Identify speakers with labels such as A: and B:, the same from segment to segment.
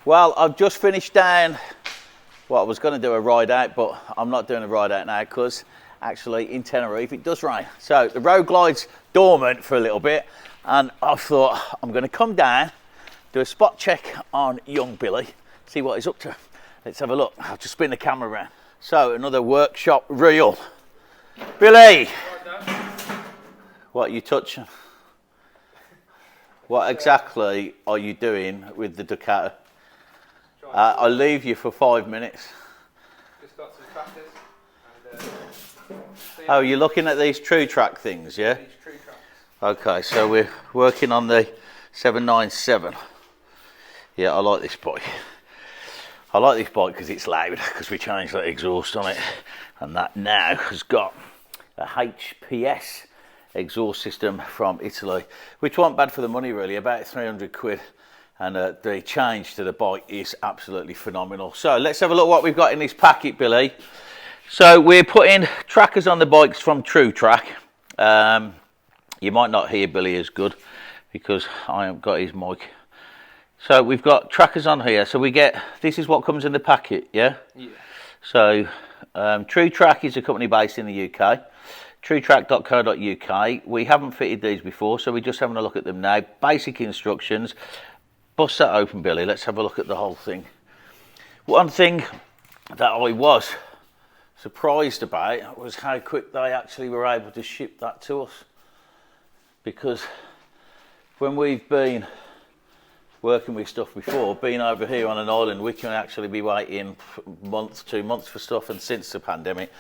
A: Well, I've just finished down, well, I was going to do a ride out, but I'm not doing a ride out now because actually in Tenerife it does rain. So the road glide's dormant for a little bit, and I thought I'm going to come down, do a spot check on young Billy, see what he's up to. Let's have a look. I'll just spin the camera around. So another workshop reel. Billy! What are you touching? What exactly are you doing with the Ducato? I'll leave you for 5 minutes.
B: Just got some trackers. And,
A: oh, you're looking at these Trutrak things, yeah?
B: These Trutraks.
A: Okay, so we're working on the 797. Yeah, I like this bike. I like this bike because it's loud, because we changed that exhaust on it. And that now has got a HPS exhaust system from Italy, which wasn't bad for the money really, about 300 quid. And the change to the bike is absolutely phenomenal. So let's have a look what we've got in this packet, Billy. So we're putting trackers on the bikes from Trutrak. You might not hear Billy as good because I haven't got his mic. So we've got trackers on here. So we get, this is what comes in the packet, yeah? Yeah. So Trutrak is a company based in the UK. Trutrak.co.uk. We haven't fitted these before, so we're just having a look at them now. Basic instructions. Bust that open, Billy. Let's have a look at the whole thing. One thing that I was surprised about was how quick they actually were able to ship that to us. Because when we've been working with stuff before, being over here on an island, we can actually be waiting months, 2 months for stuff, and since the pandemic,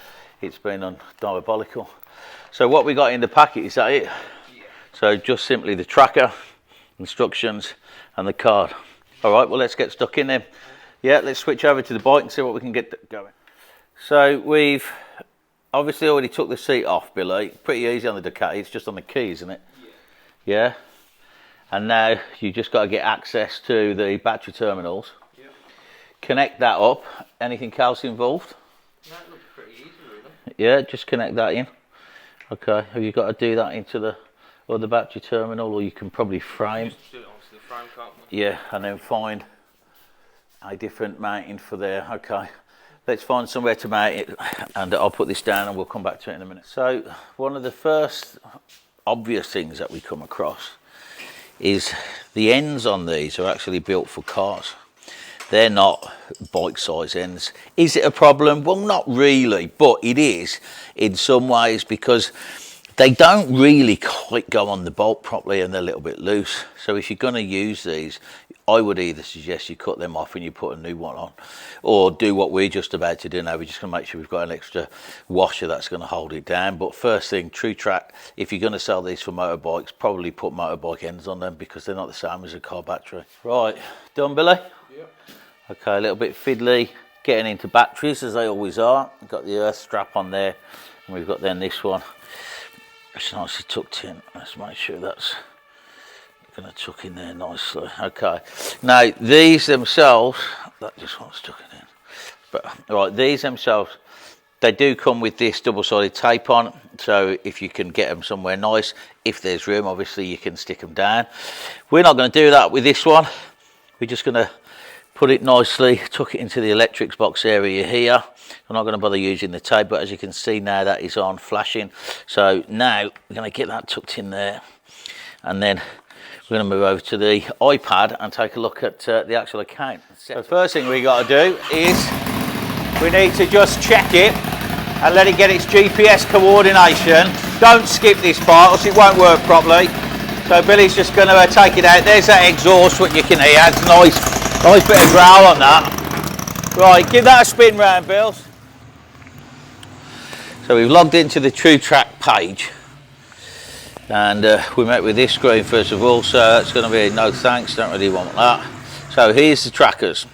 A: it's been diabolical. So what we got in the packet, is that it? Yeah. So just simply the tracker, instructions, and the card. All right, well, let's get stuck in then. Yeah, let's switch over to the bike and see what we can get going. So we've obviously already took the seat off, Billy. Pretty easy on the Ducati, it's just on the keys, isn't it? Yeah. Yeah? And now you just got to get access to the battery terminals. Yeah. Connect that up. Anything else involved?
B: That looks pretty easy, really.
A: Yeah, just connect that in. Okay, have you got to do that into the other battery terminal, or you can probably frame?
B: Just do it onto the frame, can't we?
A: Yeah, and then find a different mounting for there. Okay, let's find somewhere to mount it, and I'll put this down and we'll come back to it in a minute. So one of the first obvious things that we come across is the ends on these are actually built for cars. They're not bike size ends. Is it a problem? Well, not really, but it is in some ways, because they don't really quite go on the bolt properly and they're a little bit loose. So if you're going to use these, I would either suggest you cut them off and you put a new one on, or do what we're just about to do now. We're just going to make sure we've got an extra washer that's going to hold it down. But first thing, Trutrak, if you're going to sell these for motorbikes, probably put motorbike ends on them, because they're not the same as a car battery. Right, done, Billy?
B: Yep.
A: Okay, a little bit fiddly getting into batteries, as they always are. We've got the earth strap on there, and we've got then this one. It's nicely tucked in. Let's make sure that's going to tuck in there nicely. Okay, now these themselves, that just wants tucking in. But right, these themselves, they do come with this double-sided tape on, so if you can get them somewhere nice, if there's room, obviously you can stick them down. We're not going to do that with this one. We're just going to put it nicely, tuck it into the electrics box area here. I'm not going to bother using the tape, but as you can see now, that is on flashing. So now we're going to get that tucked in there, and then we're going to move over to the iPad and take a look at the actual account. So first thing we got to do is we need to just check it and let it get its GPS coordination. Don't skip this part, else it won't work properly. So Billy's just going to take it out. There's that exhaust, what you can hear. It's nice bit of growl on that. Right, give that a spin round, Bills. So we've logged into the Trutrak page, and we met with this screen first of all, so that's going to be no thanks, don't really want that. So here's the trackers.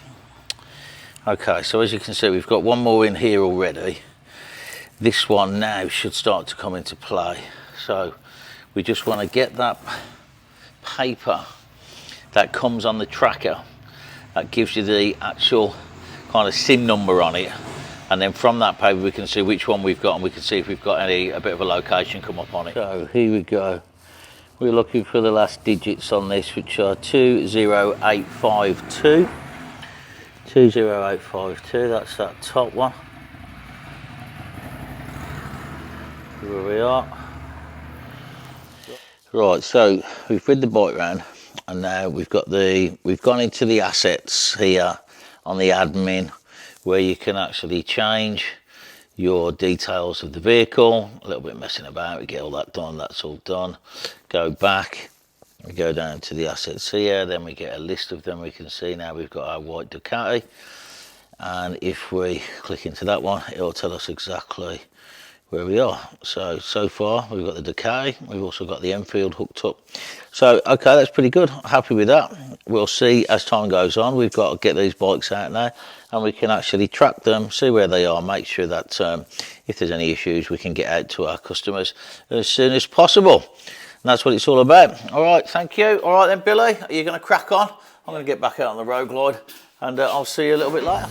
A: Okay, so as you can see, we've got one more in here already. This one now should start to come into play. So we just want to get that paper that comes on the tracker, that gives you the actual kind of SIM number on it, and then from that paper we can see which one we've got, and we can see if we've got a bit of a location come up on it. So here we go. We're looking for the last digits on this, which are 20852. 20852, that's that top one. Where we are. Right, so we've rid the bike round, and now we've gone into the assets here on the admin, where you can actually change your details of the vehicle. A little bit messing about, we get all that done, that's all done. Go back, we go down to the assets here, then we get a list of them. We can see now we've got our white Ducati, and if we click into that one, it'll tell us exactly where we are. So far we've got the Ducati, we've also got the Enfield hooked up. So okay, that's pretty good, happy with that. We'll see as time goes on. We've got to get these bikes out now, and we can actually track them, see where they are, make sure that if there's any issues we can get out to our customers as soon as possible. And that's what it's all about. All right, thank you. All right then, Billy, are you going to crack on? I'm going to get back out on the road glide, and I'll see you a little bit later.